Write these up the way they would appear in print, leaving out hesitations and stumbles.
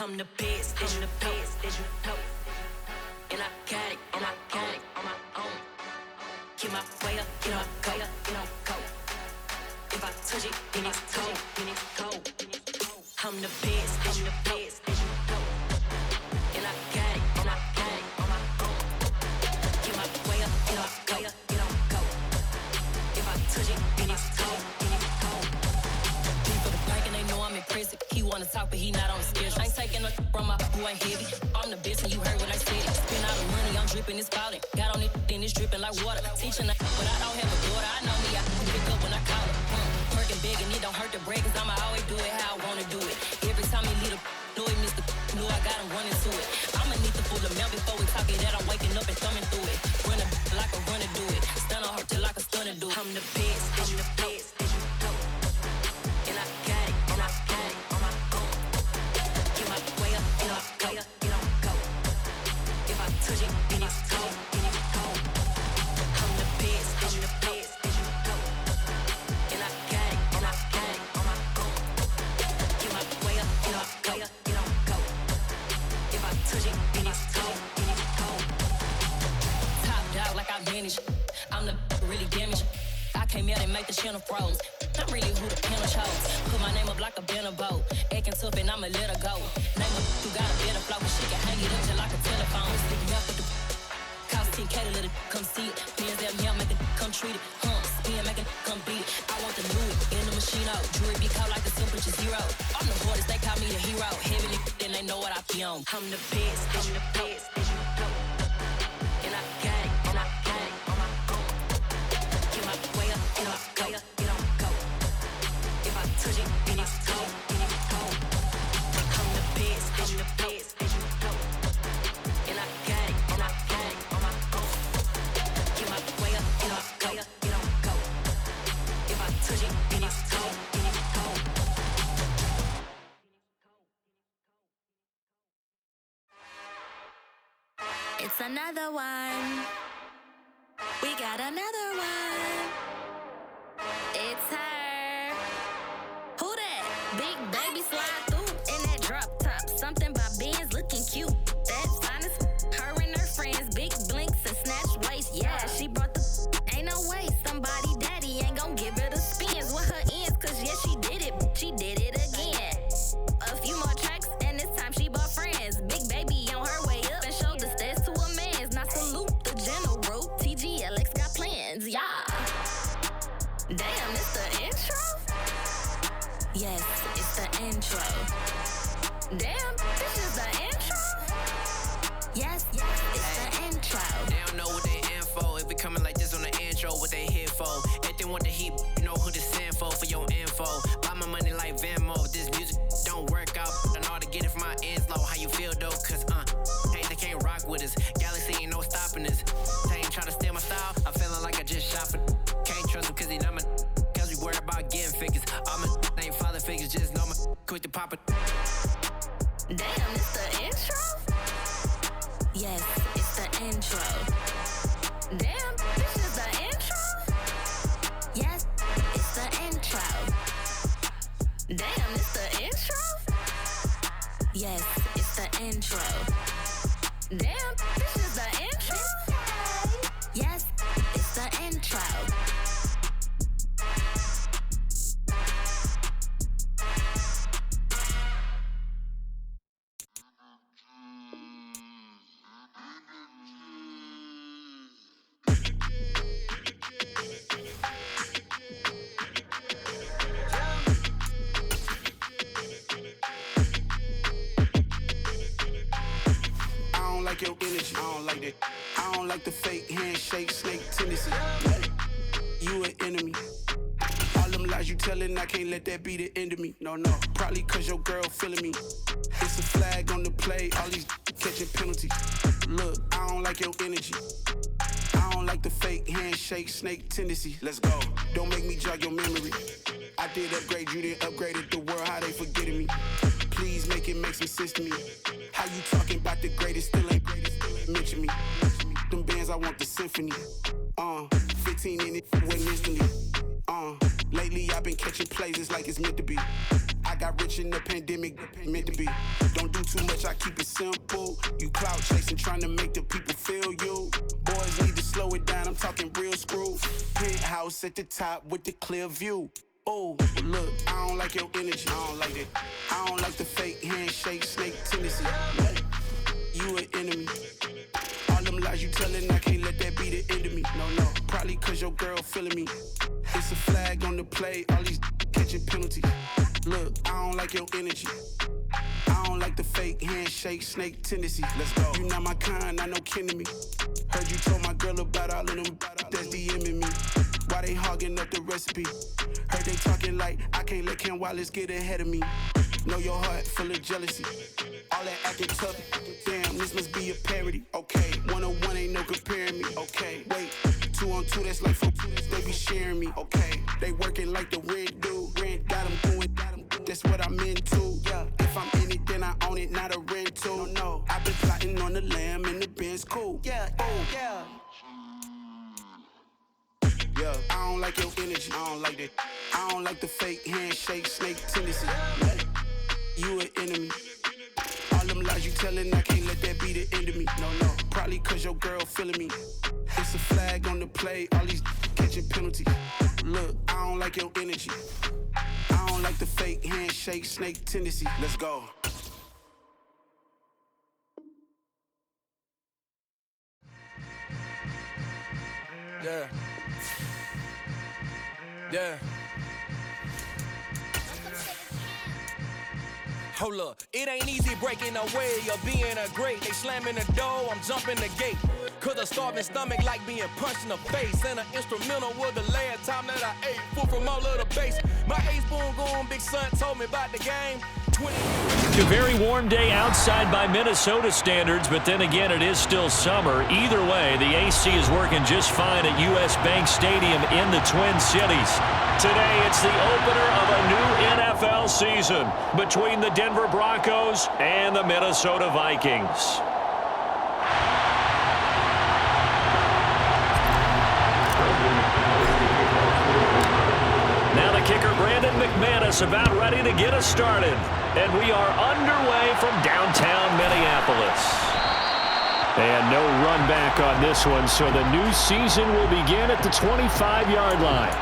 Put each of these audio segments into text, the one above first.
I'm the best, I'm the best, as you know. And I got it, and I got it on my own. Get my way up, get on go, get on go. If I touch it, then it's cold, then it's cold. I'm the best, as you know. And I got it, and I got it on my own. Get my way up, get on go, get on go. If I touch it, then it's cold, then it's cold. People the bank and they know I'm in prison. He wanna talk, but he not on the schedule. I ain't taking no from my who ain't heavy. I'm the best, and you heard what I said. Spend all the money, I'm dripping, it's spouting. Got on it, then it's dripping like water. Teaching, but I don't have a daughter. I know me, I can pick up when I call it. Working big, and it don't hurt to break, cause I'ma always do it how I wanna do it. Every time he lead a know he missed the know I got him running to it. I'ma need the full amount before we talk it that I'm waking up and thumbing through it. Run like a runner do it. Stun on her till like a stunner do it. I'm the best, I'm the best, as you know. And I got it, and I got it on my own. Get my way up, get on go, get on go. If I touch it, then it's cold, then it's cold. I'm the best, as you know. And I got it, and I got it on my own. Get my way up, get on go, get on go. If I touch it, then it's cold, then it's cold. Top dog like I manage. I'm the really damaged. I came out and make the channel froze. I'm really who the panel chose. Put my name up like a banner boat. Acting tough and I'ma let her go. Name her who got a better flow, but she can hang it up just like a telephone. Sleeping up with the cost 10K to let it come see it. Bands that yeah, make it come treat it. Spin, make it come beat it. I want the new it in the machine out. Jewelry be caught like the temperature zero. I'm the hardest, they call me the hero. Heavily, then they know what I be on. I'm the best, I'm the best, as you know. And I got it, and I got it on my own. Get my way up, get on go, get on go. If I touch it, then it's cold, then it's cold. I'm the best, I'm the best, as you know. And I got it, and I got it on my own. Get my way up, get on go, get on go. If I touch it, then it's cold, then it's cold. It's another one. We got another one. It's her. Who that? Big baby slide through in that drop top. Something by Benz looking cute. That's honest. Her and her friends, big blinks and snatch waist. Yeah, she brought the. Ain't no way somebody daddy ain't gon' give her the spins with her ends. Cause yeah, she did it. She did it again. A few more tracks and this time she bought friends. Big baby on her way up and showed the stairs to a man's. Now salute the general. TGLX got plans, yeah. Damn, it's the intro? Yes, it's the intro. Damn, this is the intro? Yes, it's the intro. They don't know what they in for. If we coming like this on the intro, what they here for? If they want the heat, you know who to send for your info. Buy my money like Venmo. If this music don't work out, I know how to get it from my ends low. How you feel though? Cause hey, they can't rock with us. Galaxy ain't no stopping us. They ain't tryna steal my style. I'm feeling like I just shot for. Can't trust him cause he not my. Cause we worry about getting figures. All my ain't father figures, just know my quick to pop it. Damn, it's the intro? Yes, it's the intro. Damn, this is the intro? Yes, it's the intro. Damn, it's the intro? Yes, it's the intro. Damn, this is the intro? Yes, it's the intro. Your energy, I don't like that. I don't like the fake handshake, snake tendency. You an enemy. All them lies you telling, I can't let that be the end of me. No, probably cause your girl feeling me. It's a flag on the play, all these catching penalties. Look, I don't like your energy. I don't like the fake handshake, snake tendency. Let's go. Don't make me jog your memory. I did upgrade, you didn't upgrade it. The world, how they forgetting me. Please make it make some sense to me. How you talking about the greatest, still ain't mention me. Them bands, I want the symphony. 15 in it, went instantly. Lately I've been catching plays, it's like it's meant to be. I got rich in the pandemic, meant to be. Don't do too keep it simple. You clout chasing, trying to make the people feel you. Boys need to slow it down, I'm talking real screw. Penthouse at the top with the clear view. Oh, look, I don't like your energy, I don't like it. I don't like the fake handshake, snake tendency. You an enemy. All them lies you tellin', I can't let that be the end of me. No, probably cause your girl feeling me. It's a flag on the play, all these catching penalties. Look, I don't like your energy. I don't like the fake handshake, snake tendency. Let's go. You not my kind, I know kin to me. Heard you told my girl about all of them that's DMing me. Why they hogging up the recipe? Heard they talking like I can't let Ken Wallace get ahead of me. Know your heart full of jealousy. All that acting tough, damn, this must be a parody. Okay, 1-on-1 ain't no comparing me. Okay, wait, 2-on-2, that's like 4, they be sharing me. Okay, they working like the rent do. Rent got them going, that's what I'm into. Yeah, if I'm in it, then I own it, not a rental. No, I've been plotting on the lamb and the Benz cool. Yeah, yeah. Yeah, I don't like your energy, I don't like that. I don't like the fake handshake, snake tendency. You an enemy. All them lies you tellin', I can't let that be the end of me. No, probably cause your girl feeling me. It's a flag on the play, all these catching penalties. Look, I don't like your energy. I don't like the fake handshake, snake tendency. Let's go. Yeah. Yeah. Hold up, it ain't easy breaking away of being a great. They slamming the door, I'm jumping the gate. Cause a starving stomach like being punched in the face. And an instrumental was the last time that I ate food from all of the base. My ace boom going, big son told me about the game. It's a very warm day outside by Minnesota standards, but then again, it is still summer. Either way, the AC is working just fine at US Bank Stadium in the Twin Cities. Today, it's the opener of a new NFL season between the Denver Broncos and the Minnesota Vikings. Now the kicker, Brandon McManus, about ready to get us started. And we are underway from downtown Minneapolis. And no run back on this one, so the new season will begin at the 25-yard line.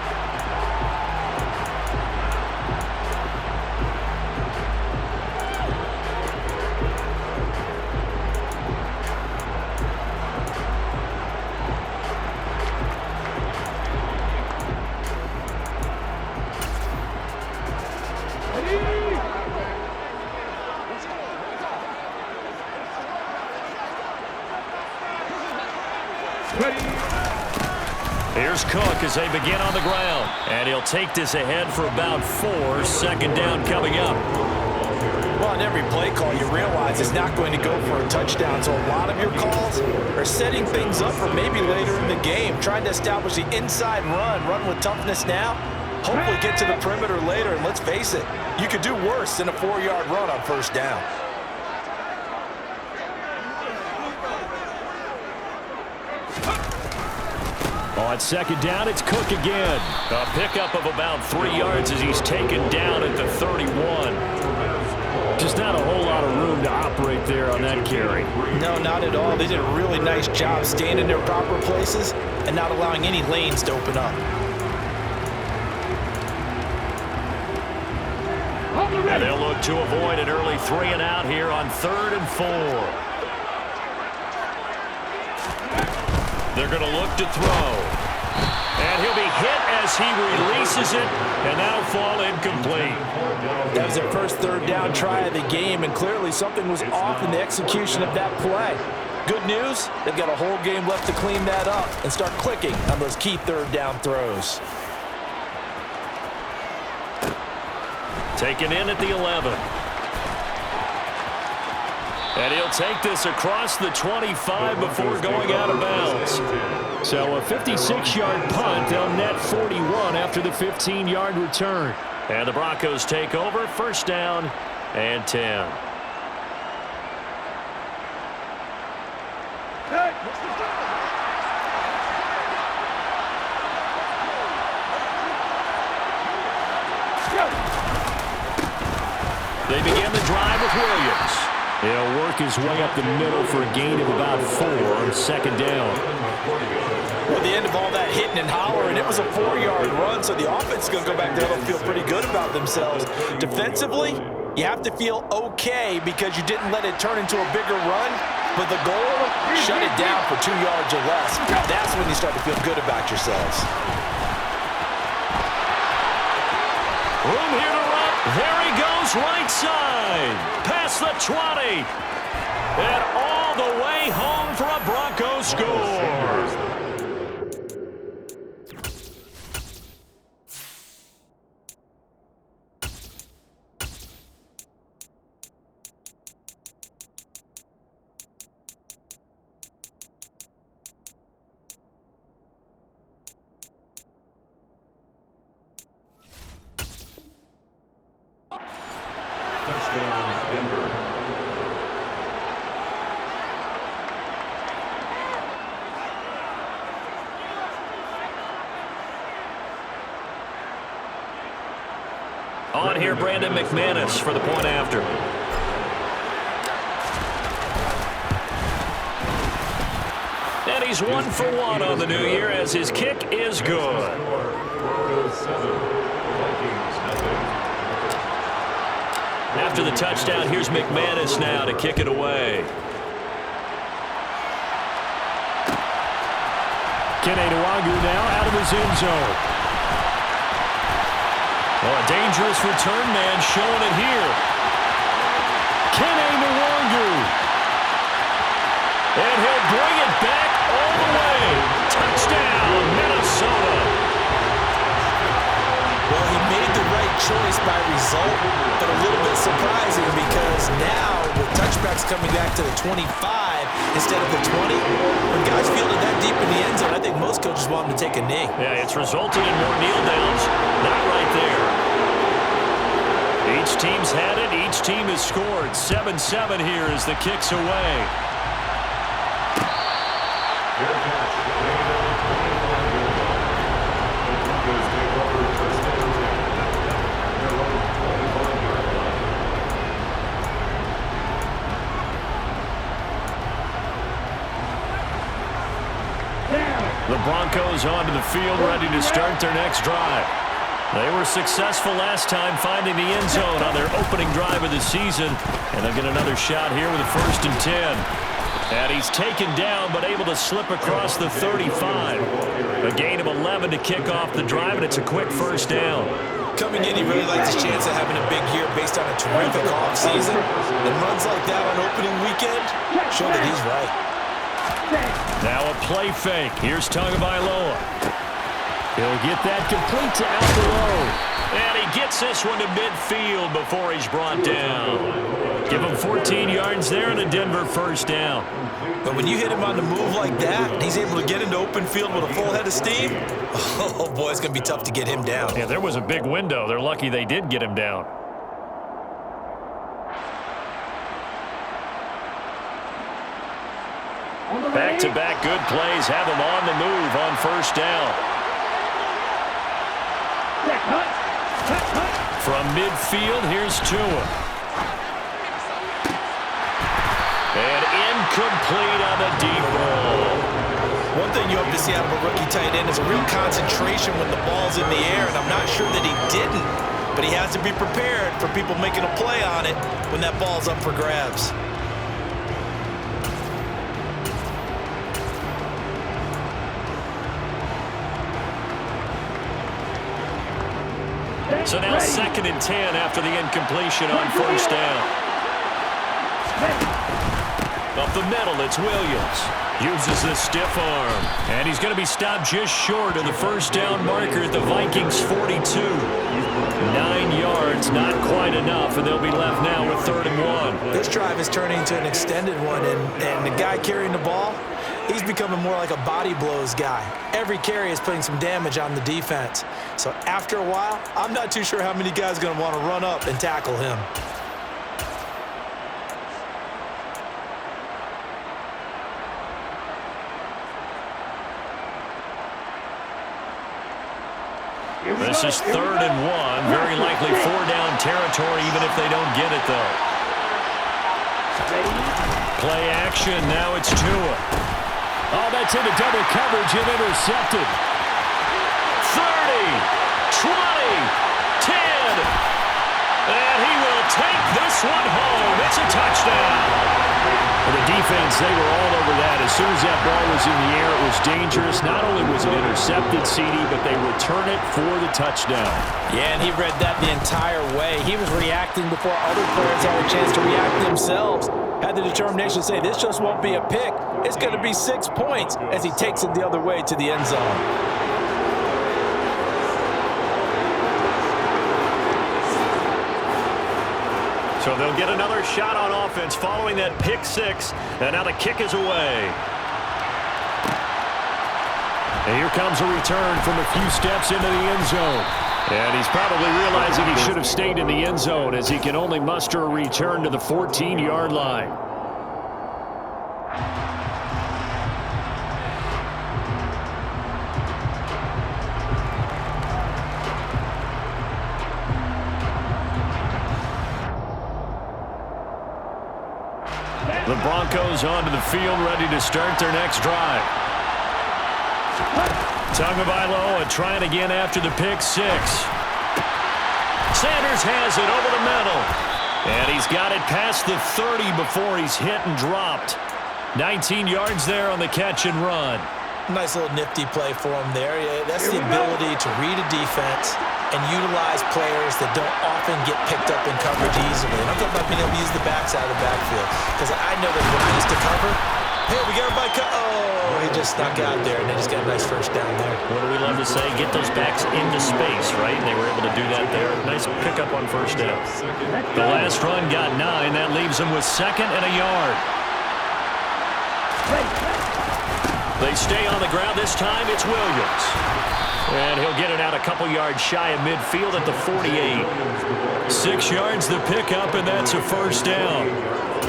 Here's Cook as they begin on the ground. And he'll take this ahead for about 4. Second down coming up. Well, on every play call, you realize it's not going to go for a touchdown. So a lot of your calls are setting things up for maybe later in the game, trying to establish the inside run with toughness now, hopefully get to the perimeter later. And let's face it, you could do worse than a 4-yard run on first down. On second down, it's Cook again. A pickup of about 3 yards as he's taken down at the 31. Just not a whole lot of room to operate there on that carry. No, not at all. They did a really nice job staying in their proper places and not allowing any lanes to open up. And they'll look to avoid an early 3 and out here on 3rd and 4. They're going to look to throw. And he'll be hit as he releases it, and that'll fall incomplete. That was their first 3rd down try of the game, and clearly something was off in the execution of that play. Good news, they've got a whole game left to clean that up and start clicking on those key 3rd down throws. Taken in at the 11. And he'll take this across the 25 before going out of bounds. So a 56-yard punt. They'll net 41 after the 15-yard return. And the Broncos take over, first down and 10. They begin the drive with Williams. He'll work his way up the middle for a gain of about 4 on second down. Well, the end of all that hitting and hollering, it was a 4-yard run, so the offense is going to go back there and feel pretty good about themselves. Defensively, you have to feel okay because you didn't let it turn into a bigger run, but the goal, shut it down for 2 yards or less. That's when you start to feel good about yourselves. Room here to run. There he goes, right side. Past the 20. And all the way home for a Broncos score. On here, Brandon McManus for the point after. And he's 1 for 1 on the new year as his kick is good. After the touchdown, here's McManus now to kick it away. Dleague now out of his end zone. Oh, a dangerous return man showing it here. Dleague. And he'll bring it back all the way. Touchdown, Minnesota. Well, he made the right choice by result, but a little bit surprising because now with touchbacks coming back to the 25 instead of the 20, when guys feel it that deep in the end zone, I think most coaches want them to take a knee. Yeah, it's resulted in more kneel downs. Not right there. Each team's had it. Each team has scored. 7-7 here as the kick's away. The Broncos onto the field, ready to start their next drive. They were successful last time finding the end zone on their opening drive of the season, and they'll get another shot here with a 1st and 10. And he's taken down, but able to slip across the 35. A gain of 11 to kick off the drive, and it's a quick 1st down. Coming in, he really likes his chance of having a big year based on a terrific offseason. And runs like that on opening weekend show that he's right. Now a play fake. Here's Tagovailoa. He'll get that complete to out below. And he gets this one to midfield before he's brought down. Give him 14 yards there and a Denver 1st down. But when you hit him on the move like that, and he's able to get into open field with a full head of steam, oh boy, it's going to be tough to get him down. Yeah, there was a big window. They're lucky they did get him down. Back-to-back good plays have him on the move on 1st down. From midfield, here's Tua. And incomplete on the deep ball. One thing you hope to see out of a rookie tight end is a real concentration when the ball's in the air, and I'm not sure that he didn't, but he has to be prepared for people making a play on it when that ball's up for grabs. So now 2nd and 10 after the incompletion on 1st down. Up the middle, it's Williams. Uses the stiff arm. And he's going to be stopped just short of the 1st down marker at the Vikings 42. 9 yards, not quite enough, and they'll be left now with 3rd and 1. This drive is turning into an extended one, and the guy carrying the ball, he's becoming more like a body blows guy. Every carry is putting some damage on the defense. So after a while, I'm not too sure how many guys are going to want to run up and tackle him. This is 3rd and 1. Very likely 4-down territory, even if they don't get it, though. Play action, now it's Tua. Oh, that's into double coverage and intercepted. 30, 20, 10. And he will take this one home. It's a touchdown. For the defense, they were all over that. As soon as that ball was in the air, it was dangerous. Not only was it intercepted, CD, but they return it for the touchdown. Yeah, and he read that the entire way. He was reacting before other players had a chance to react themselves. Had the determination to say, this just won't be a pick. It's going to be 6 points as he takes it the other way to the end zone. So they'll get another shot on offense following that pick six. And now the kick is away. And here comes a return from a few steps into the end zone. And he's probably realizing he should have stayed in the end zone as he can only muster a return to the 14-yard line. The Broncos onto the field, ready to start their next drive. Tagovailoa trying again after the pick six. Sanders has it over the middle. And he's got it past the 30 before he's hit and dropped. 19 yards there on the catch and run. Nice little nifty play for him there. Yeah, that's the ability to read a defense and utilize players that don't often get picked up in coverage easily. And I'm talking about being able to use the backs out of the backfield. Because I know that when I used to cover, hey, we got everybody oh, he just snuck out there, and they just got a nice first down there. What do we love to say? Get those backs into space, right? And they were able to do that there. Nice pickup on first down. The last run got 9. That leaves them with 2nd and a yard. They stay on the ground. This time it's Williams. And he'll get it out a couple yards shy of midfield at the 48. 6 yards the pickup, and that's a first down.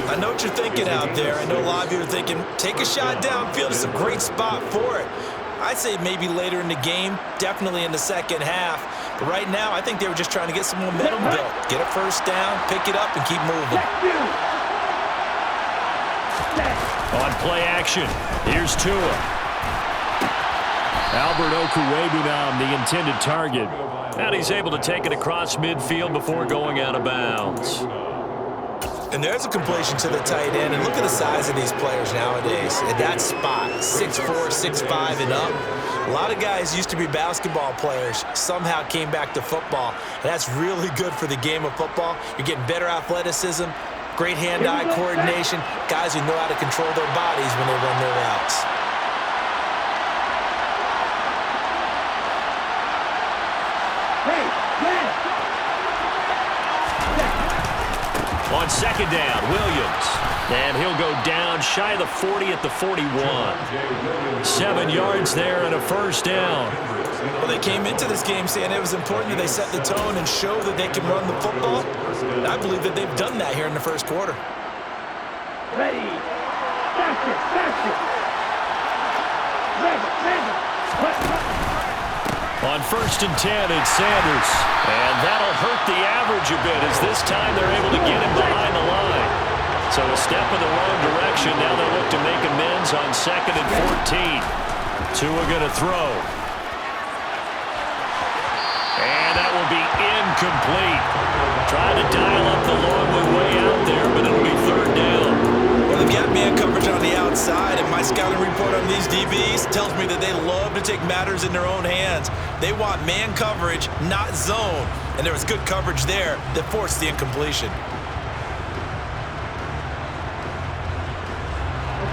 I know what you're thinking out there. I know a lot of you are thinking, take a shot downfield. It's a great spot for it. I'd say maybe later in the game, definitely in the second half. But right now, I think they were just trying to get some momentum built. Get a first down, pick it up, and keep moving. On play action, here's Tua. Albert Okwuegbunam, the intended target. And he's able to take it across midfield before going out of bounds. And there's a completion to the tight end. And look at the size of these players nowadays. At that spot, 6'4", 6'5", and up. A lot of guys used to be basketball players, somehow came back to football. And that's really good for the game of football. You're getting better athleticism, great hand-eye coordination, guys who know how to control their bodies when they run their routes. On second down, Williams. And he'll go down shy of the 40 at the 41. 7 yards there and a first down. Well, they came into this game saying it was important that they set the tone and show that they can run the football. And I believe that they've done that here in the first quarter. Ready. On 1st and 10, it's Sanders. And that'll hurt the average a bit as this time they're able to get him behind the line. So a step in the wrong direction. Now they'll look to make amends on 2nd and 14. Tua going to throw. And that will be incomplete. Trying to dial up the long way out there, but it'll be 3rd down. Well, they've got man coverage on the outside, and my scouting report on these DBs tells me that they love to take matters in their own hands. They want man coverage, not zone. And there was good coverage there that forced the incompletion.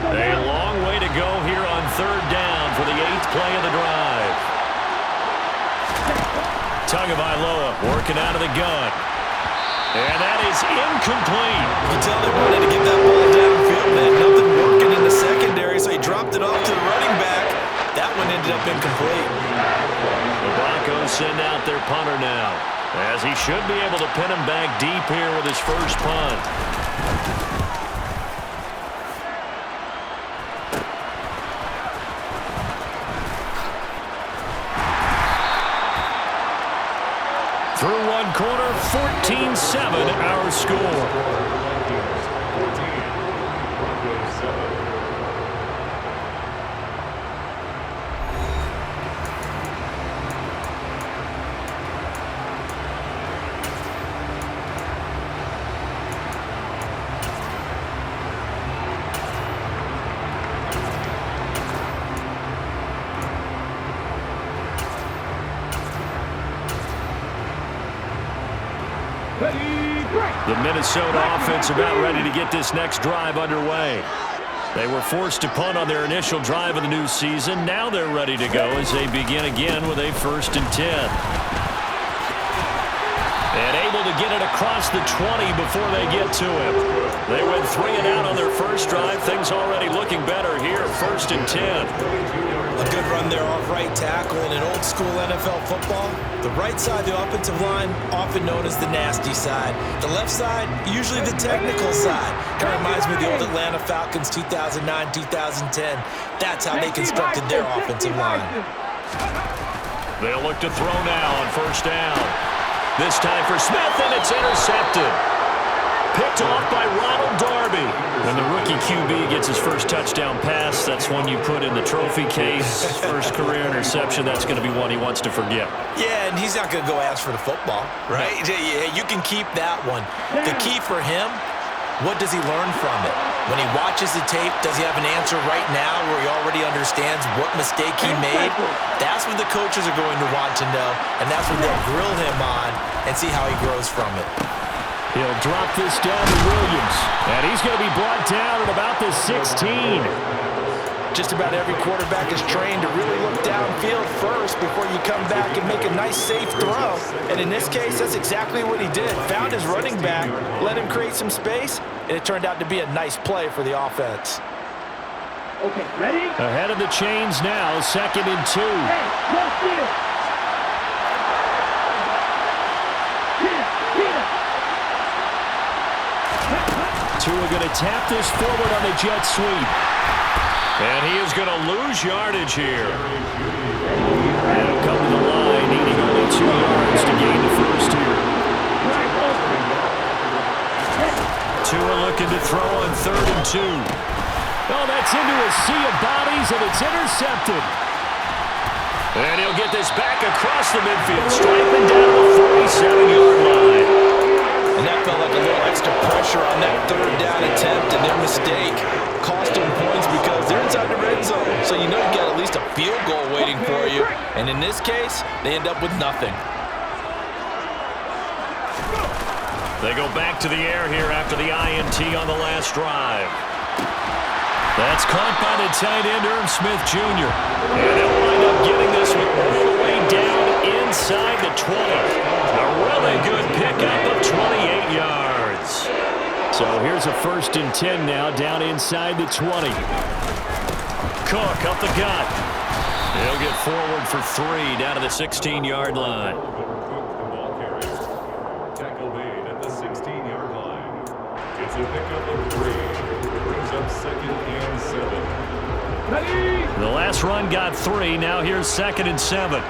A long way to go here on 3rd down for the 8th play of the drive. Tagovailoa working out of the gun. And that is incomplete. You can tell they wanted to get that ball downfield. They had nothing working in the secondary, so he dropped it off to the running back. That one ended up incomplete. The Broncos send out their punter now, as he should be able to pin him back deep here with his first punt. Through one quarter, 14-7 our score. The Minnesota offense about ready to get this next drive underway. They were forced to punt on their initial drive of the new season. Now they're ready to go as they begin again with a 1st and 10. And able to get it across the 20 before they get to him. They went 3 and out on their first drive. Things already looking better here. 1st and 10. A good run there off right tackle. In an old school NFL football, the right side of the offensive line, often known as the nasty side. The left side, usually the technical side. Kind of reminds me of the old Atlanta Falcons 2009-2010. That's how they constructed their offensive line. They'll look to throw now on 1st down. This time for Smith, and it's intercepted. Picked off by Ronald Darby. When the rookie QB gets his first touchdown pass, that's one you put in the trophy case. First career interception, that's going to be one he wants to forget. Yeah, and he's not going to go ask for the football, right? No. Yeah, you can keep that one. The key for him, what does he learn from it? When he watches the tape, does he have an answer right now where he already understands what mistake he made? That's what the coaches are going to want to know, and that's what they'll grill him on and see how he grows from it. He'll drop this down to Williams, and he's going to be brought down at about the 16. Just about every quarterback is trained to really look downfield first before you come back and make a nice, safe throw. And in this case, that's exactly what he did. Found his running back, let him create some space, and it turned out to be a nice play for the offense. Okay, ready? Ahead of the chains now, 2nd and 2. Hey, let's get it. Tua going to tap this forward on the jet sweep. And he is going to lose yardage here. And he'll come to the line, needing only 2 yards to gain the first here. Tua looking to throw on 3rd and 2. Oh, that's into a sea of bodies, and it's intercepted. And he'll get this back across the midfield, striping down the 47-yard line. And that felt like a little extra pressure on that 3rd down attempt, and their mistake cost them points because they're inside the red zone. So you know you got at least a field goal waiting for you. And in this case, they end up with nothing. They go back to the air here after the INT on the last drive. That's caught by the tight end, Irv Smith Jr. And he'll wind up getting this one all the way down inside the 20. A really good pickup of 28 yards. So here's a 1st and 10 now, down inside the 20. Cook up the gut. He'll get forward for 3 down to the 16-yard line. Tackle made at the 16-yard line. It's a pickup of 3. Brings up 2nd and 7. Ready? The last run got 3. Now here's 2nd and 7.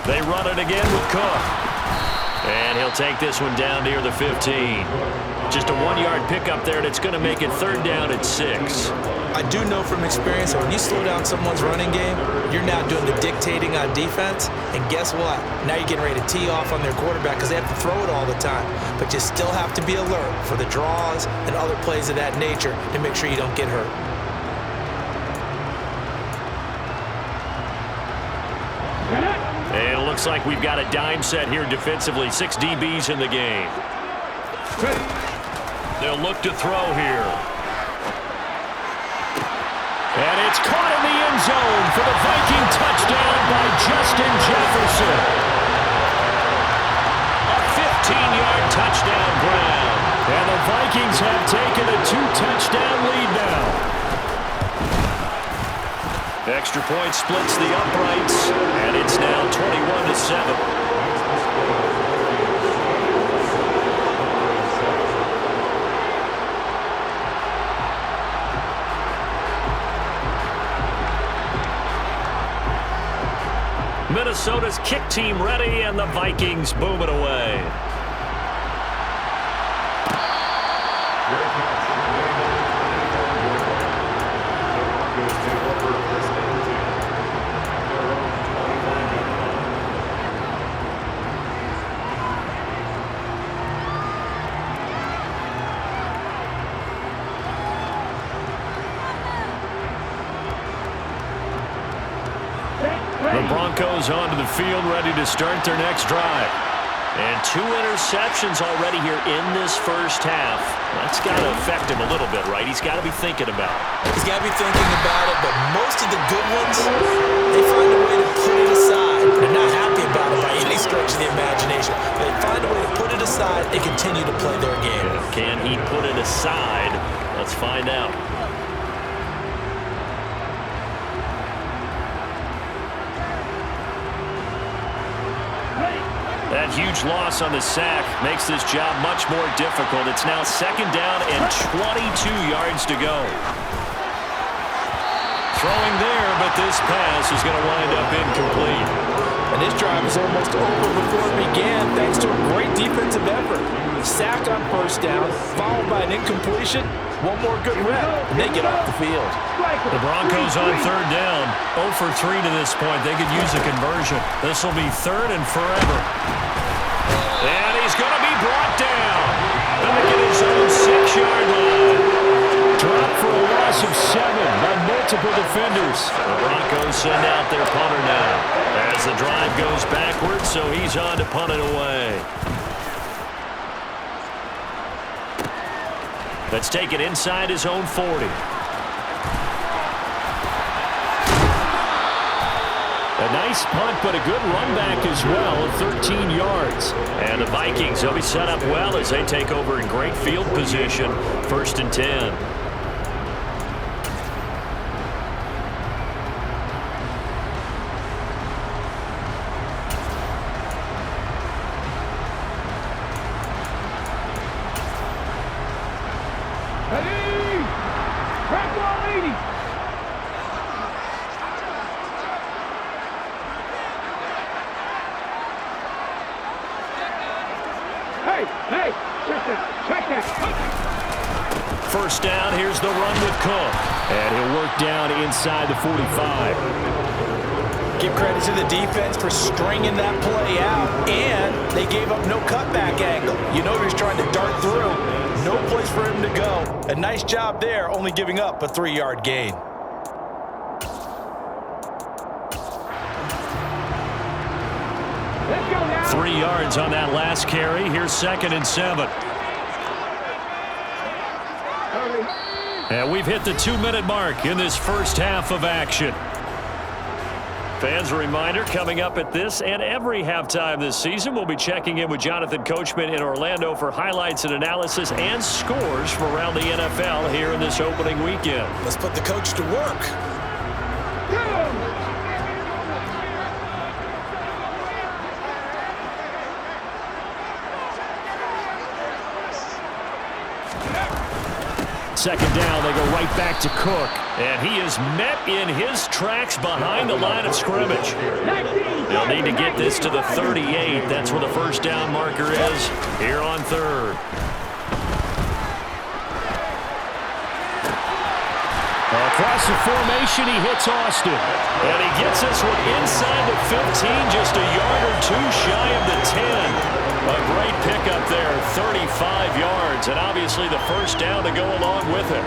They run it again with Cook. And he'll take this one down near the 15. Just a 1-yard pickup there, and it's going to make it 3rd down at 6. I do know from experience that when you slow down someone's running game, you're now doing the dictating on defense. And guess what? Now you're getting ready to tee off on their quarterback because they have to throw it all the time. But you still have to be alert for the draws and other plays of that nature to make sure you don't get hurt. And it looks like we've got a dime set here defensively. 6 DBs in the game. They'll look to throw here. And it's caught in the end zone for the Viking touchdown by Justin Jefferson. A 15-yard touchdown grab. And the Vikings have taken a 2-touchdown lead now. Extra point splits the uprights, and it's now 21-7. Minnesota's kick team ready, and the Vikings boom it away. The Broncos onto the field, ready to start their next drive. And 2 interceptions already here in this first half. That's got to affect him a little bit, right? He's got to be thinking about it. He's got to be thinking about it, but most of the good ones, they find a way to put it aside. They're not happy about it by any stretch of the imagination. They find a way to put it aside and continue to play their game. Can he put it aside? Let's find out. That huge loss on the sack makes this job much more difficult. It's now 2nd down and 22 yards to go. Throwing there, but this pass is going to wind up incomplete. And this drive is almost over before it began, thanks to a great defensive effort. Sack on 1st down, followed by an incompletion. One more good rep, and they get off the field. The Broncos on 3rd down. 0 for 3 to this point. They could use a conversion. This will be 3rd and forever. And he's going to be brought down. Back at his own 6-yard line. Dropped for a loss of 7 by multiple defenders. The Broncos send out their punter now. As the drive goes backwards, so he's on to punt it away. Let's take it inside his own 40. A nice punt, but a good run back as well, 13 yards. And the Vikings will be set up well as they take over in great field position, 1st and 10. First down, here's the run with Cook. And he'll work down inside the 45. Give credit to the defense for stringing that play out, and they gave up no cutback angle. You know he was trying to dart through. No place for him to go. A nice job there, only giving up a 3-yard gain. Let's go now. 3 yards on that last carry. Here's 2nd and 7. And we've hit the 2-minute mark in this first half of action. Fans, a reminder, coming up at this and every halftime this season, we'll be checking in with Jonathan Coachman in Orlando for highlights and analysis and scores from around the NFL here in this opening weekend. Let's put the coach to work. Second down, they go right back to Cook. And he is met in his tracks behind the line of scrimmage. They'll need to get this to the 38. That's where the first down marker is here on 3rd. Across the formation, he hits Austin. And he gets this one inside the 15, just a yard or 2 shy of the 10. A great pickup there, 35 yards, and obviously the first down to go along with it.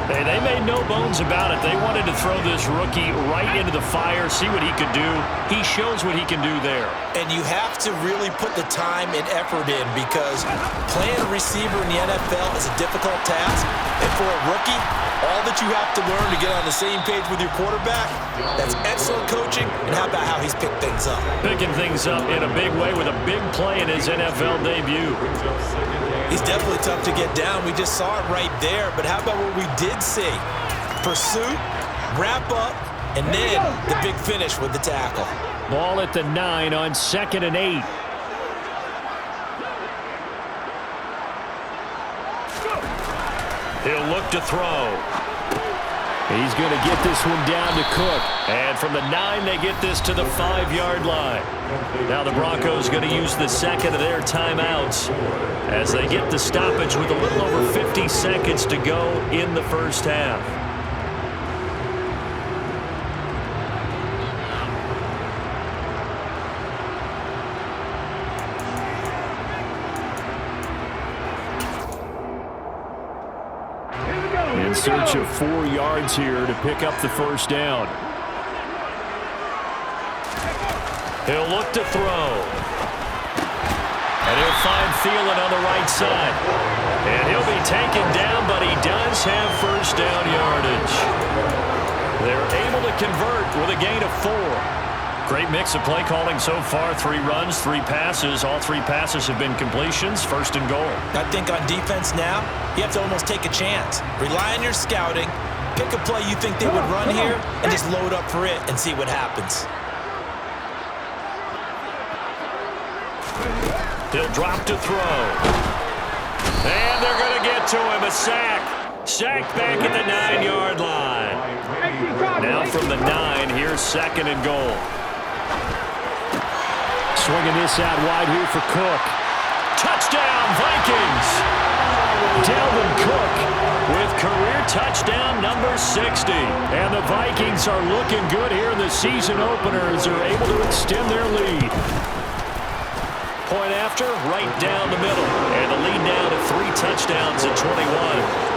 Hey, they made no bones about it. They wanted to throw this rookie right into the fire, see what he could do. He shows what he can do there. And you have to really put the time and effort in, because playing a receiver in the NFL is a difficult task. And for a rookie, all that you have to learn to get on the same page with your quarterback, that's excellent coaching. And how about how he's picked things up? Picking things up in a big way with a big play in his NFL debut. He's definitely tough to get down. We just saw it right there. But how about what we did see? Pursuit, wrap up, and then the big finish with the tackle. Ball at the 9 on 2nd and 8. He'll look to throw. He's going to get this one down to Cook. And from the 9, they get this to the 5-yard line. Now the Broncos going to use the second of their timeouts as they get the stoppage with a little over 50 seconds to go in the first half. In search of 4 yards here to pick up the first down. He'll look to throw. And he'll find Thielen on the right side. And he'll be taken down, but he does have first down yardage. They're able to convert with a gain of 4. Great mix of play calling so far. 3 runs, 3 passes. All 3 passes have been completions. First and goal. I think on defense now, you have to almost take a chance. Rely on your scouting. Pick a play you think they would run here and just load up for it and see what happens. He'll drop to throw. And they're going to get to him. A sack. Sacked back at the 9-yard line. Now from the 9, here's second and goal. Swinging this out wide here for Cook. Touchdown, Vikings! Dalvin Cook with career touchdown number 60. And the Vikings are looking good here in the season opener as they're able to extend their lead. Point after, right down the middle. And the lead now to 3 touchdowns at 21.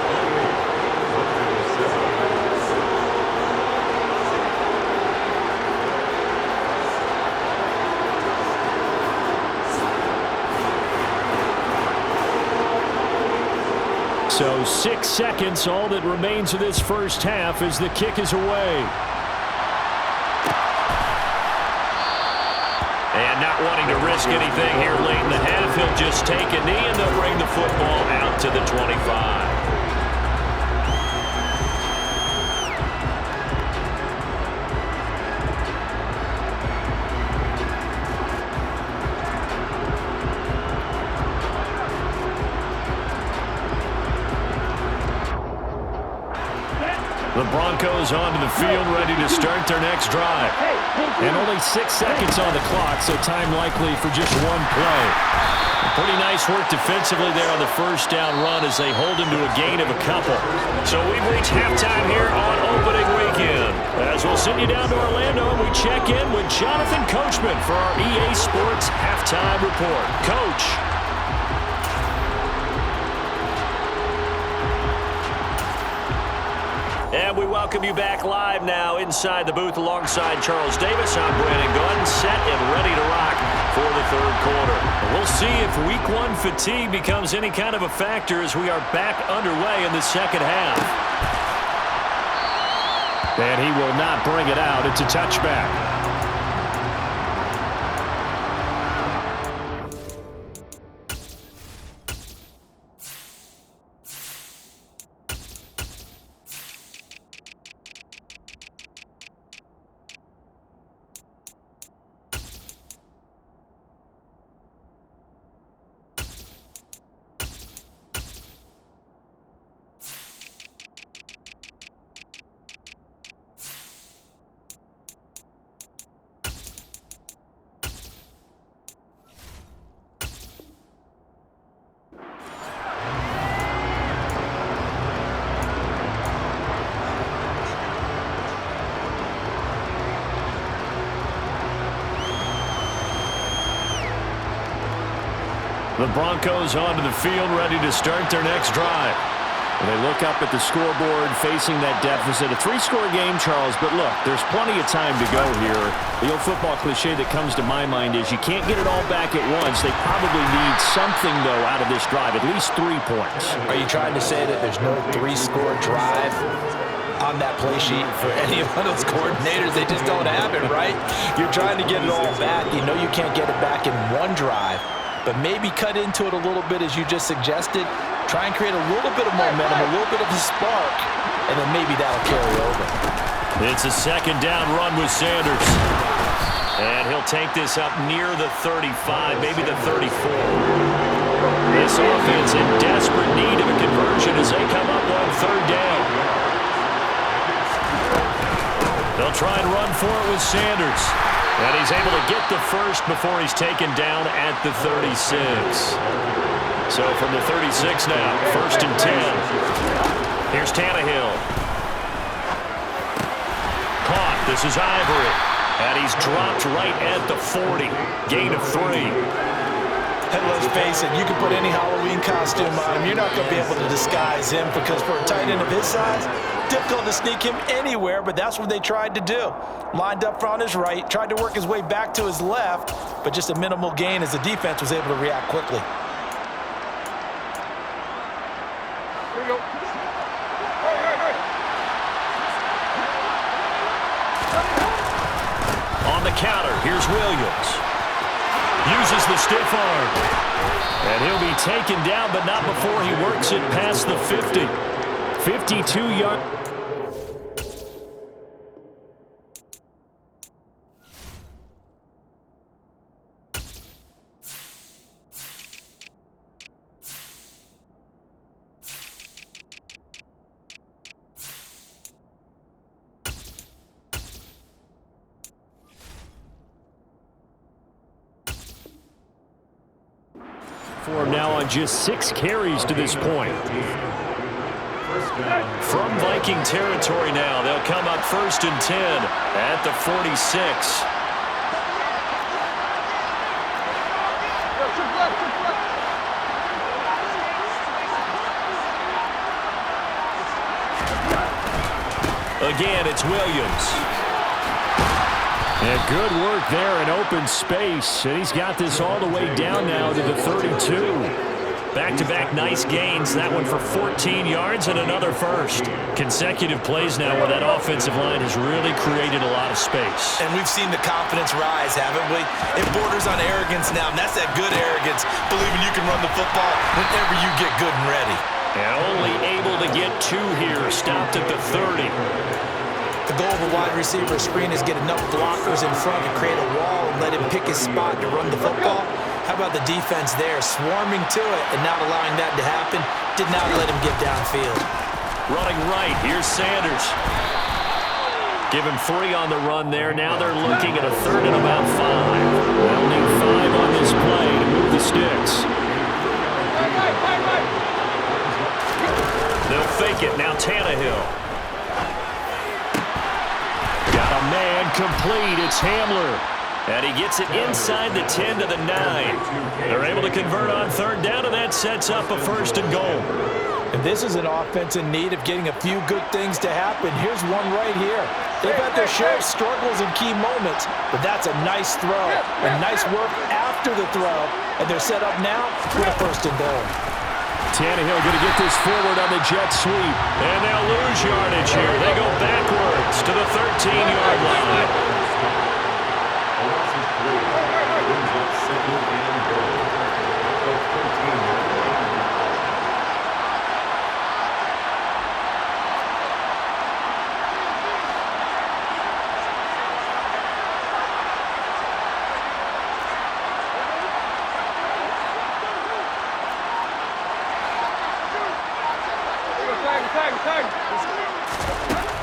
So 6 seconds, all that remains of this first half as the kick is away. And not wanting to risk anything here late in the half, he'll just take a knee and they'll bring the football out to the 25. The Broncos onto the field, ready to start their next drive. And only 6 seconds on the clock, so time likely for just 1 play. Pretty nice work defensively there on the first down run as they hold him to a gain of a couple. So we've reached halftime here on opening weekend. As we'll send you down to Orlando, and we check in with Jonathan Coachman for our EA Sports Halftime Report. Coach. And we welcome you back live now inside the booth alongside Charles Davis. I'm Brandon Gunn, set and ready to rock for the third quarter. We'll see if week 1 fatigue becomes any kind of a factor as we are back underway in the second half. And he will not bring it out. It's a touchback. The Broncos onto the field, ready to start their next drive. And they look up at the scoreboard, facing that deficit. A 3-score game, Charles, but look, there's plenty of time to go here. The old football cliche that comes to my mind is you can't get it all back at once. They probably need something, though, out of this drive, at least 3 points. Are you trying to say that there's no 3-score drive on that play sheet for any one of those coordinators? They just don't have it, right? You're trying to get it all back. You know you can't get it back in 1 drive. But maybe cut into it a little bit as you just suggested. Try and create a little bit of momentum, a little bit of a spark, and then maybe that'll carry over. It's a second down run with Sanders. And he'll take this up near the 35, maybe the 34. This offense in desperate need of a conversion as they come up on 3rd down. They'll try and run for it with Sanders. And he's able to get the first before he's taken down at the 36. So from the 36 now, 1st and 10. Here's Tannehill. Caught. This is Ivory. And he's dropped right at the 40. Gain of 3. And let's face it, you can put any Halloween costume on him. You're not going to be able to disguise him because for a tight end of his size, difficult to sneak him anywhere, but that's what they tried to do. Lined up on his right, tried to work his way back to his left, but just a minimal gain as the defense was able to react quickly. On the counter, here's Williams. Uses the stiff arm. And he'll be taken down, but not before he works it past the 50. 52-yard. For him now on just 6 carries to this point. From Viking territory now, they'll come up 1st and 10 at the 46. Again, it's Williams. And good work there in open space. And he's got this all the way down now to the 32. Back-to-back nice gains. That one for 14 yards and another first. Consecutive plays now where that offensive line has really created a lot of space. And we've seen the confidence rise, haven't we? It borders on arrogance now, and that's that good arrogance, believing you can run the football whenever you get good and ready. And only able to get 2 here. Stopped at the 30. The goal of a wide receiver screen is get enough blockers in front to create a wall and let him pick his spot to run the football. How about the defense there, swarming to it and not allowing that to happen? Did not let him get downfield. Running right, here's Sanders. Give him 3 on the run there. Now they're looking at a 3rd and about 5. They'll need 5 on this play to move the sticks. They'll fake it. Now Tannehill. Got a man complete. It's Hamler. And he gets it inside the 10 to the 9. They're able to convert on 3rd down, and that sets up a 1st and goal. And this is an offense in need of getting a few good things to happen. Here's one right here. They've had their share of struggles in key moments, but that's a nice throw. And nice work after the throw. And they're set up now with a 1st and goal. Tannehill going to get this forward on the jet sweep. And they'll lose yardage here. They go backwards to the 13-yard line.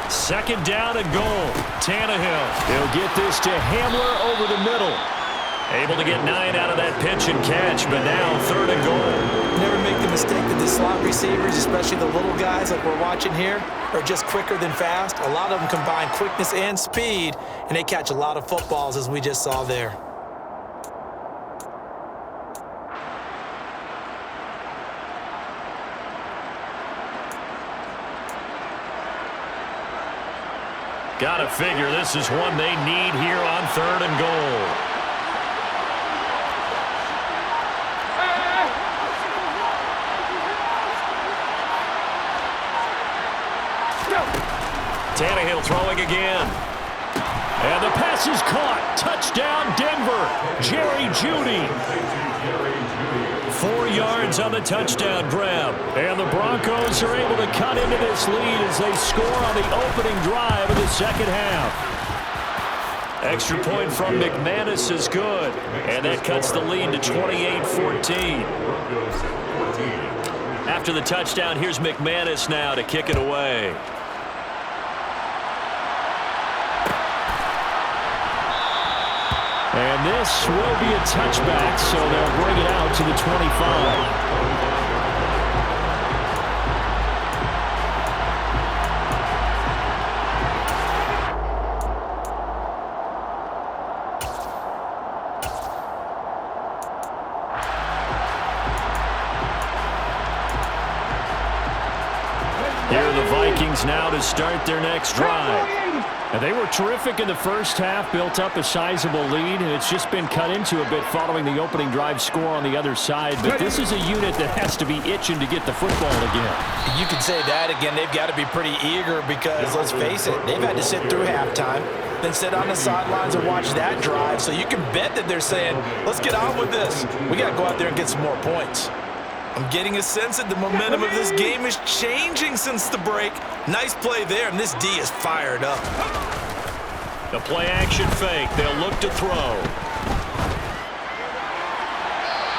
Second down and goal. Tannehill. He'll get this to Hamler over the middle. Able to get 9 out of that pitch and catch, but now 3rd and goal. Never make the mistake that the slot receivers, especially the little guys like we're watching here, are just quicker than fast. A lot of them combine quickness and speed, and they catch a lot of footballs, as we just saw there. Gotta figure this is one they need here on 3rd and goal. Tannehill throwing again. And the pass is caught. Touchdown, Denver. Jerry Jeudy. 4 yards on the touchdown grab. And the Broncos are able to cut into this lead as they score on the opening drive of the second half. Extra point from McManus is good. And that cuts the lead to 28-14. After the touchdown, here's McManus now to kick it away. And this will be a touchback, so they'll bring it out to the 25. Here are the Vikings. Vikings now to start their next drive. And they were terrific in the first half, built up a sizable lead, and it's just been cut into a bit following the opening drive score on the other side. But this is a unit that has to be itching to get the football again. You can say that again. They've got to be pretty eager because, let's face it, they've had to sit through halftime, then sit on the sidelines and watch that drive. So you can bet that they're saying, let's get on with this. We got to go out there and get some more points. I'm getting a sense that the momentum of this game is changing since the break. Nice play there, and this D is fired up. The play-action fake. They'll look to throw.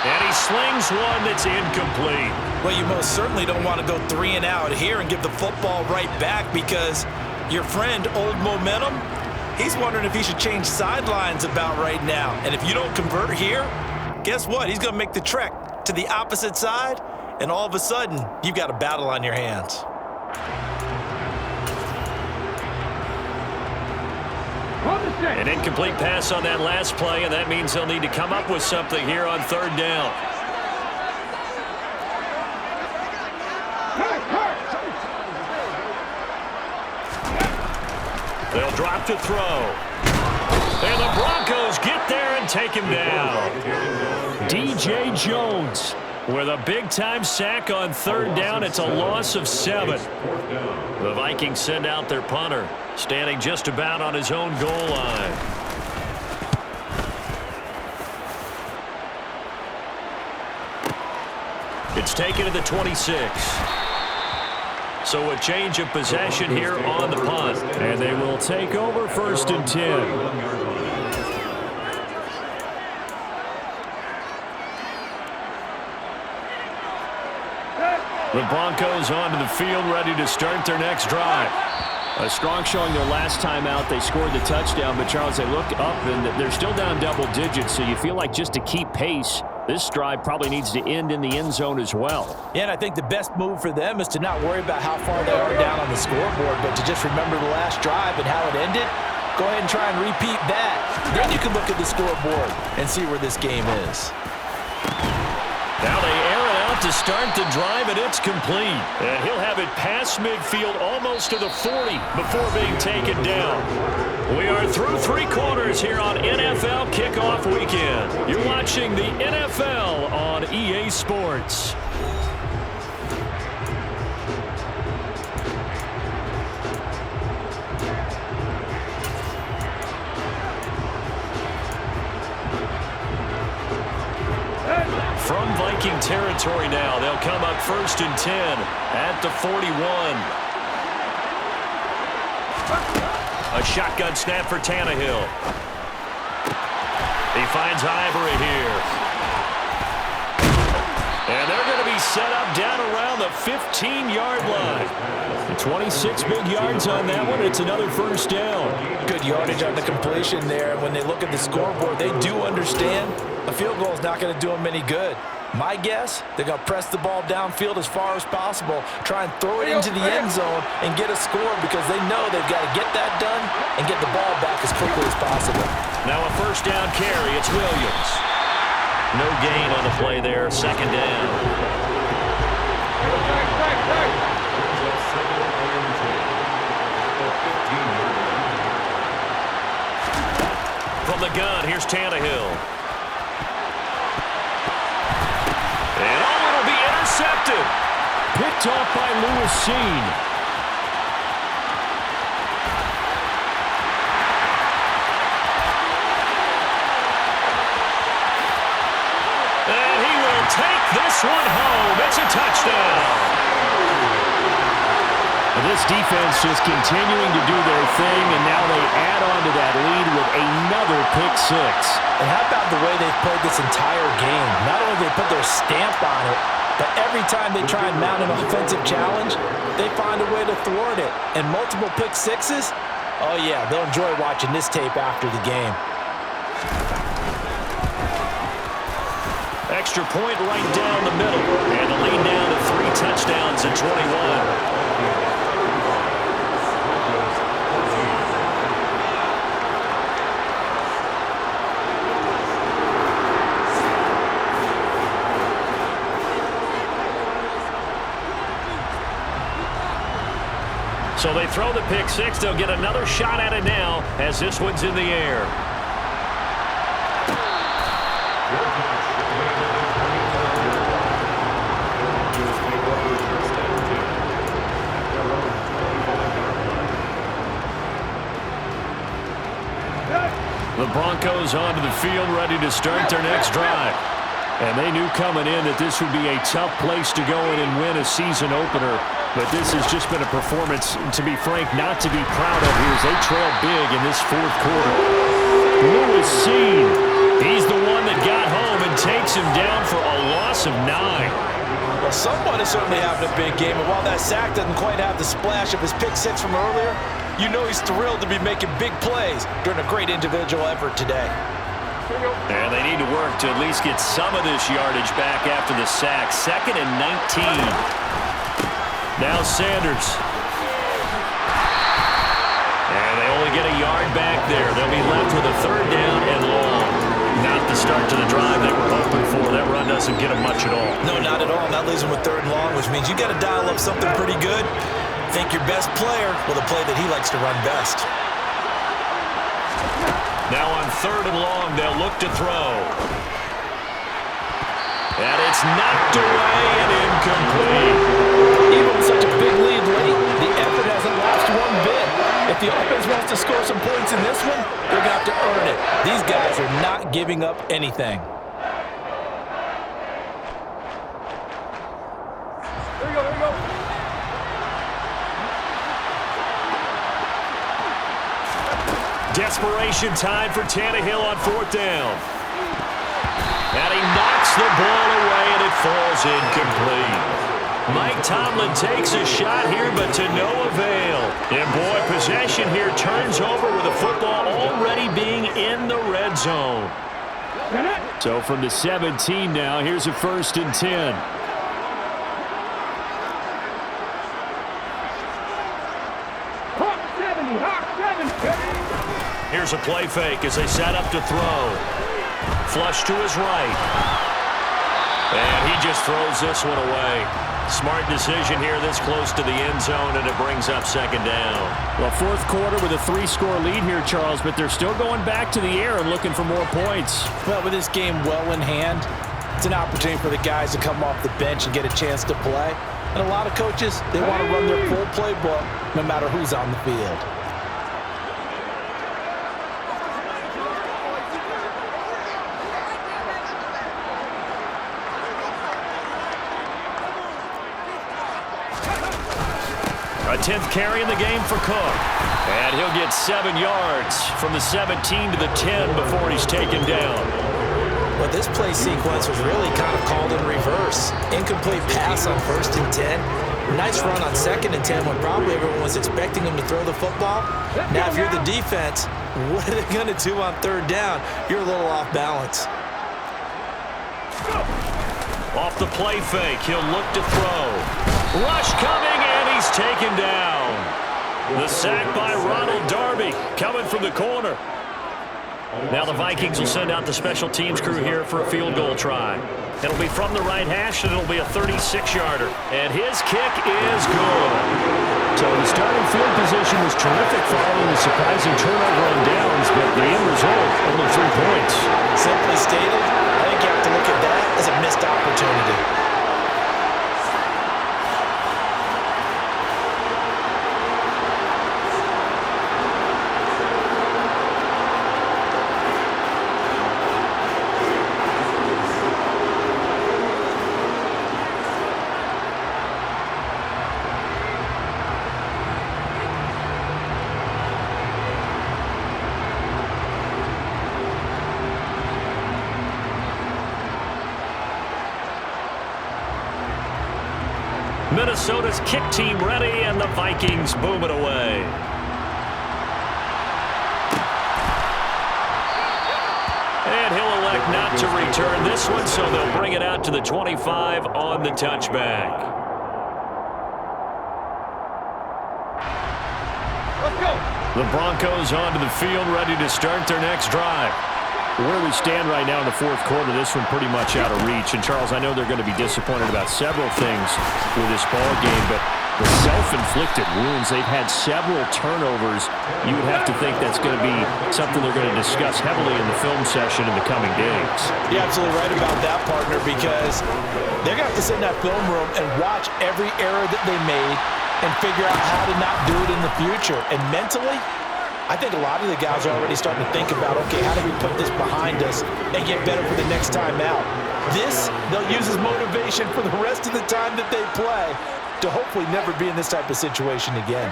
And he slings one that's incomplete. Well, you most certainly don't want to go 3 and out here and give the football right back because your friend, Old Momentum, he's wondering if he should change sidelines about right now. And if you don't convert here, guess what? He's going to make the trek to the opposite side, and all of a sudden, you've got a battle on your hands. An incomplete pass on that last play, and that means they'll need to come up with something here on third down. They'll drop to throw. And the Broncos get there and take him down. DJ Jones with a big-time sack on third down. It's a loss of 7. The Vikings send out their punter, standing just about on his own goal line. It's taken to the 26. So a change of possession here on the punt. And they will take over 1st and 10. The Broncos onto the field, ready to start their next drive. A strong showing their last time out. They scored the touchdown, but Charles, they look up and they're still down double digits, so you feel like just to keep pace, this drive probably needs to end in the end zone as well. Yeah, and I think the best move for them is to not worry about how far they are down on the scoreboard, but to just remember the last drive and how it ended. Go ahead and try and repeat that. Then you can look at the scoreboard and see where this game is. Now they air it out to start the drive, and it's complete. And he'll have it past midfield almost to the 40 before being taken down. We are through 3 quarters here on NFL Kickoff Weekend. You're watching the NFL on EA Sports. From Viking territory now, they'll come up 1st and 10 at the 41. A shotgun snap for Tannehill. He finds Ivory here. And they're going to be set up down around the 15-yard line. 26 big yards on that one. It's another 1st down. Good yardage on the completion there. And when they look at the scoreboard, they do understand a field goal is not going to do them any good. My guess, they're going to press the ball downfield as far as possible, try and throw it into the end zone and get a score because they know they've got to get that done and get the ball back as quickly as possible. Now a 1st down carry. It's Williams. No gain on the play there. 2nd down. From the gun, here's Tannehill. And it'll be intercepted. Picked off by Lewis Seen. And he will take this one home. It's a touchdown. This defense just continuing to do their thing, and now they add on to that lead with another pick 6. And how about the way they've played this entire game? Not only do they put their stamp on it, but every time they try and mount an offensive challenge, they find a way to thwart it. And multiple pick 6s, oh yeah, they'll enjoy watching this tape after the game. Extra point right down the middle, and the lead down to 3 touchdowns at 21. So they throw the pick six. They'll get another shot at it now as this one's in the air. The Broncos onto the field, ready to start their next drive. And they knew coming in that this would be a tough place to go in and win a season opener. But this has just been a performance, to be frank, not to be proud of here as they trail big in this fourth quarter. Lewis Seen, he's the one that got home and takes him down for a loss of 9. Well, someone is certainly having a big game, and while that sack doesn't quite have the splash of his pick six from earlier, you know he's thrilled to be making big plays during a great individual effort today. And they need to work to at least get some of this yardage back after the sack. 2nd and 19. Now Sanders. And they only get a yard back there. They'll be left with a 3rd down and long. Not the start to the drive they were hoping for. That run doesn't get them much at all. No, not at all. That leaves them with 3rd and long, which means you got to dial up something pretty good. Think your best player with a play that he likes to run best. Now on 3rd and long, they'll look to throw. And it's knocked away and incomplete. Even with such a big lead late, the effort hasn't lost one bit. If the offense wants to score some points in this one, they're going to have to earn it. These guys are not giving up anything. There you go, there you go. Desperation time for Tannehill on 4th down. And he knocks the ball away, and it falls incomplete. Mike Tomlin takes a shot here, but to no avail. And boy, possession here turns over with the football already being in the red zone. So from the 17 now, here's a 1st and 10. Here's a play fake as they set up to throw. Flush to his right. And he just throws this one away. Smart decision here this close to the end zone, and it brings up 2nd down. Well, 4th quarter with a 3-score lead here, Charles, but they're still going back to the air and looking for more points. Well, with this game well in hand, it's an opportunity for the guys to come off the bench and get a chance to play. And a lot of coaches, they want to run their full playbook no matter who's on the field. A 10th carry in the game for Cook. And he'll get 7 yards from the 17 to the 10 before he's taken down. Well, this play sequence was really kind of called in reverse. Incomplete pass on 1st and 10. Nice run on 2nd and 10 when probably everyone was expecting him to throw the football. Now, if you're the defense, what are they going to do on 3rd down? You're a little off balance. Off the play fake, he'll look to throw. Rush coming, and he's taken down. The sack by Ronald Darby coming from the corner. Now the Vikings will send out the special teams crew here for a field goal try. It'll be from the right hash, and it'll be a 36-yarder. And his kick is good. So the starting field position was terrific following the surprising turnover on downs, but the end result, only 3 points. Simply stated, I think you have to look at that as a missed opportunity. Minnesota's kick team ready, and the Vikings boom it away. And he'll elect not to return this one, so they'll bring it out to the 25 on the touchback. Let's go. The Broncos onto the field, ready to start their next drive. Where we stand right now in the 4th quarter, this one pretty much out of reach. And, Charles, I know they're going to be disappointed about several things with this ball game, but the self-inflicted wounds. They've had several turnovers. You would have to think that's going to be something they're going to discuss heavily in the film session in the coming days. You're absolutely right about that, partner, because they're going to have to sit in that film room and watch every error that they made and figure out how to not do it in the future. And mentally, I think a lot of the guys are already starting to think about, okay, how do we put this behind us and get better for the next time out? This, they'll use as motivation for the rest of the time that they play to hopefully never be in this type of situation again.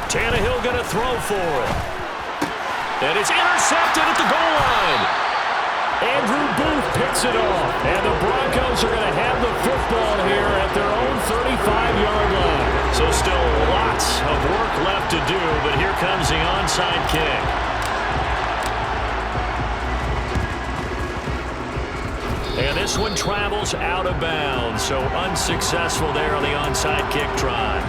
Tannehill going to throw for it. And it's intercepted at the goal line. Andrew Booth picks it off. And the Broncos are going to have the football here at their own 35-yard line. So still lots of work left to do, but here comes the onside kick. And this one travels out of bounds, so unsuccessful there on the onside kick try.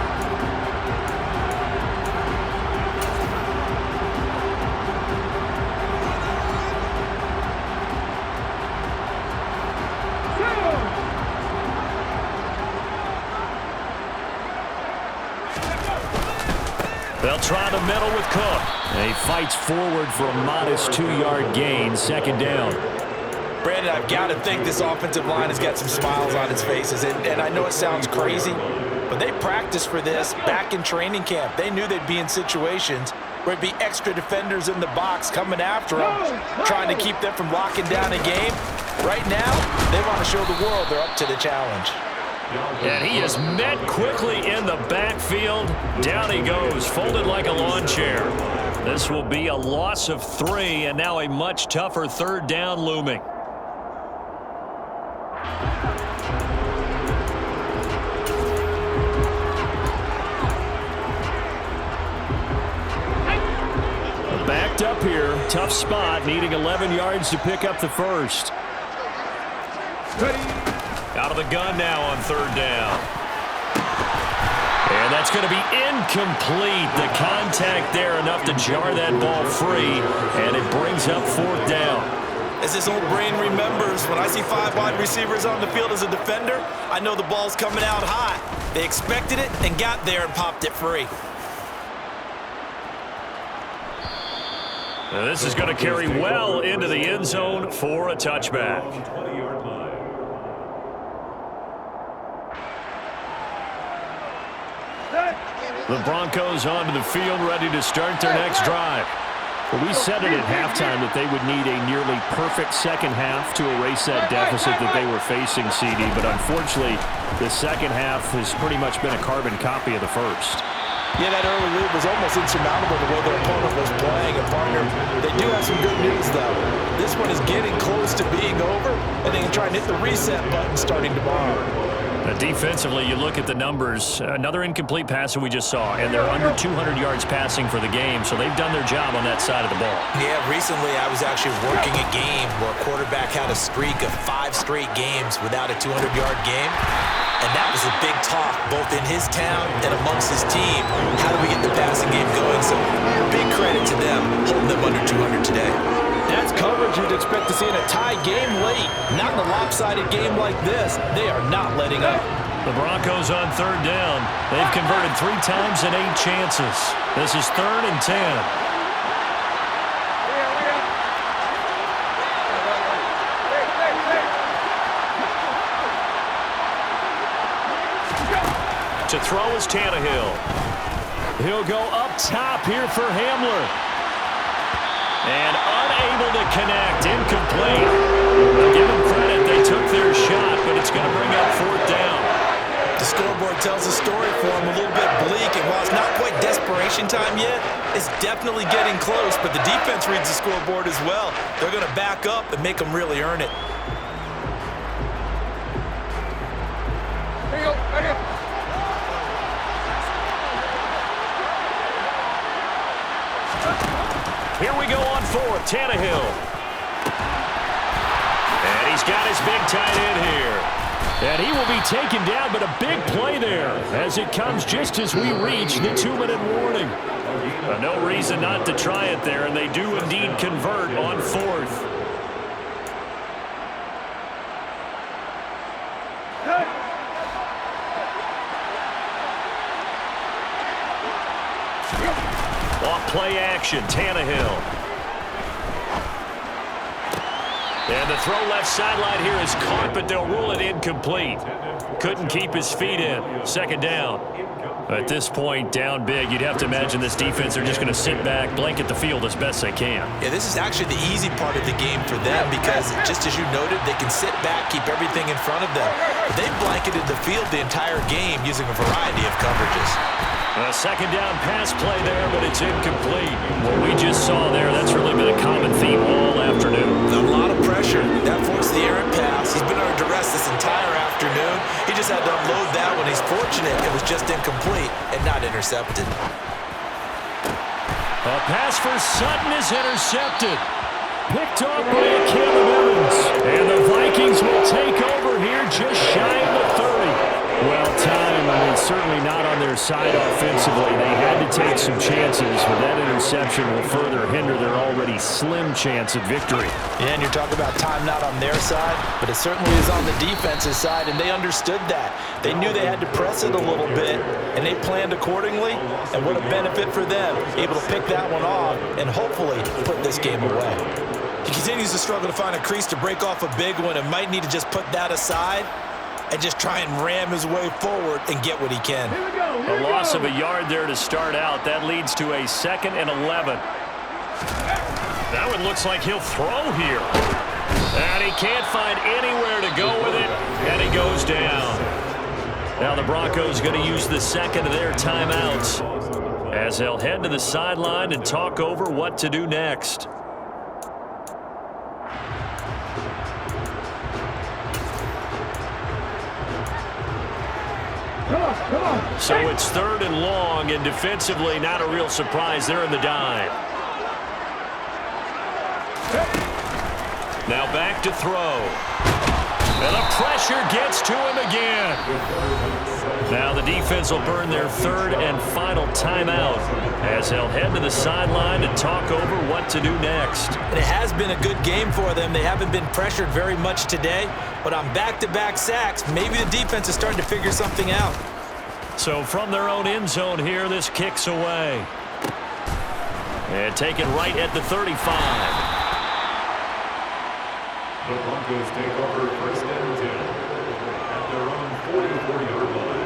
They'll try the middle with Cook. And he fights forward for a modest 2-yard gain, second down. Brandon, I've got to think this offensive line has got some smiles on its faces. And I know it sounds crazy, but they practiced for this back in training camp. They knew they'd be in situations where it'd be extra defenders in the box coming after them, trying to keep them from locking down a game. Right now, they want to show the world they're up to the challenge. And he is met quickly in the backfield. Down he goes, folded like a lawn chair. This will be a loss of 3, and now a much tougher third down looming. Backed up here, tough spot, needing 11 yards to pick up the first. Out of the gun now on third down. And that's going to be incomplete. The contact there enough to jar that ball free, and it brings up fourth down. As this old brain remembers, when I see 5 wide receivers on the field as a defender, I know the ball's coming out high. They expected it and got there and popped it free. Now this is going to carry well into the end zone for a touchback. The Broncos onto the field, ready to start their next drive. Well, we said it at halftime that they would need a nearly perfect second half to erase that deficit that they were facing, CD. But unfortunately, the second half has pretty much been a carbon copy of the first. Yeah, that early lead was almost insurmountable the way their opponent was playing. And, partner, they do have some good news, though. This one is getting close to being over, and they can try and hit the reset button starting tomorrow. Defensively, you look at the numbers. Another incomplete pass that we just saw, and they're under 200 yards passing for the game, so they've done their job on that side of the ball. Yeah, recently I was actually working a game where a quarterback had a streak of 5 straight games without a 200-yard game, and that was a big talk both in his town and amongst his team. How do we get the passing game going? So big credit to them holding them under 200 today. That's coverage you'd expect to see in a tie game late. Not in a lopsided game like this. They are not letting up. The Broncos on third down. They've converted 3 times in 8 chances. This is 3rd and 10. To throw is Tannehill. He'll go up top here for Hamler. And unable to connect, incomplete. I'll give them credit, they took their shot, but it's going to bring up fourth down. The scoreboard tells a story for them, a little bit bleak, and while it's not quite desperation time yet, it's definitely getting close, but the defense reads the scoreboard as well. They're going to back up and make them really earn it. Here you go, right here. Here we go on fourth, Tannehill. And he's got his big tight end here. And he will be taken down, but a big play there as it comes just as we reach the 2-minute warning. No reason not to try it there, and they do indeed convert on 4th. Off play action, Tannehill. And the throw left sideline here is caught, but they'll rule it incomplete. Couldn't keep his feet in. 2nd down. At this point, down big, you'd have to imagine this defense are just going to sit back, blanket the field as best they can. Yeah, this is actually the easy part of the game for them because, just as you noted, they can sit back, keep everything in front of them. But they've blanketed the field the entire game using a variety of coverages. A 2nd down pass play there, but it's incomplete. What we just saw there, that's really been a common theme all afternoon. A lot of pressure. That forced the errant pass. He's been under duress this entire afternoon. He just had to unload that one. He's fortunate it was just incomplete and not intercepted. A pass for Sutton is intercepted. Picked off by Caleb Evans. And the Vikings will take over here just shy of the 30. Well, time, certainly not on their side offensively. They had to take some chances, but that interception will further hinder their already slim chance at victory. Yeah, and you're talking about time not on their side, but it certainly is on the defense's side, and they understood that. They knew they had to press it a little bit, and they planned accordingly, and what a benefit for them, able to pick that one off and hopefully put this game away. He continues to struggle to find a crease to break off a big one and might need to just put that aside and just try and ram his way forward and get what he can. A loss of a yard there to start out. That leads to a 2nd and 11. That one looks like he'll throw here. And he can't find anywhere to go with it, and he goes down. Now the Broncos going to use the 2nd of their timeouts as they'll head to the sideline and talk over what to do next. So it's 3rd and long, and defensively not a real surprise. They're in the dive. Now back to throw. And the pressure gets to him again. Now the defense will burn their 3rd and final timeout as they'll head to the sideline and talk over what to do next. And it has been a good game for them. They haven't been pressured very much today, but on back-to-back sacks, maybe the defense is starting to figure something out. So from their own end zone here, this kicks away. And taken right at the 35. The Broncos take over 1st and 10 at their own 44-yard line.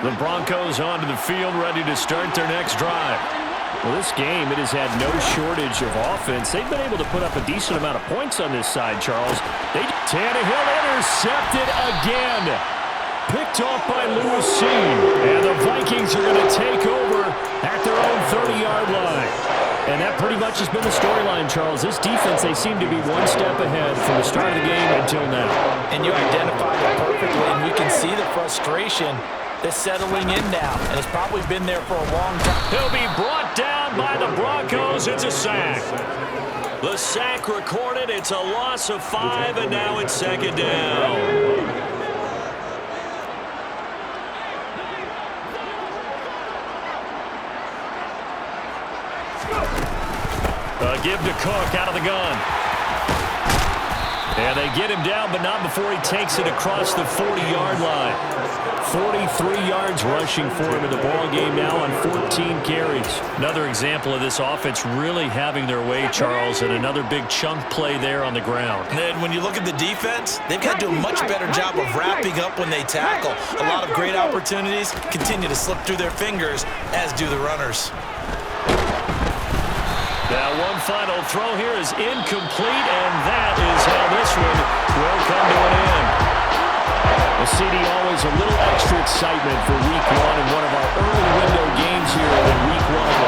The Broncos onto the field, ready to start their next drive. Well, this game, it has had no shortage of offense. They've been able to put up a decent amount of points on this side, Charles. Tannehill intercepted again. Picked off by Lewis Seen. And the Vikings are going to take over at their own 30-yard line. And that pretty much has been the storyline, Charles. This defense, they seem to be one step ahead from the start of the game until now. And you identified it perfectly, and we can see the frustration that's settling in now, and it's probably been there for a long time. He'll be brought down by the Broncos. It's a sack. The sack recorded. It's a loss of 5, and now it's 2nd down. Give to Cook out of the gun. And they get him down, but not before he takes it across the 40-yard line. 43 yards rushing for him in the ballgame now on 14 carries. Another example of this offense really having their way, Charles, and another big chunk play there on the ground. And then when you look at the defense, they've got to do a much better job of wrapping up when they tackle. A lot of great opportunities continue to slip through their fingers, as do the runners. Now one final throw here is incomplete, and that is how this one will come to an end. Well, CD, always a little extra excitement for Week 1 and one of our early window games here in Week 1 of the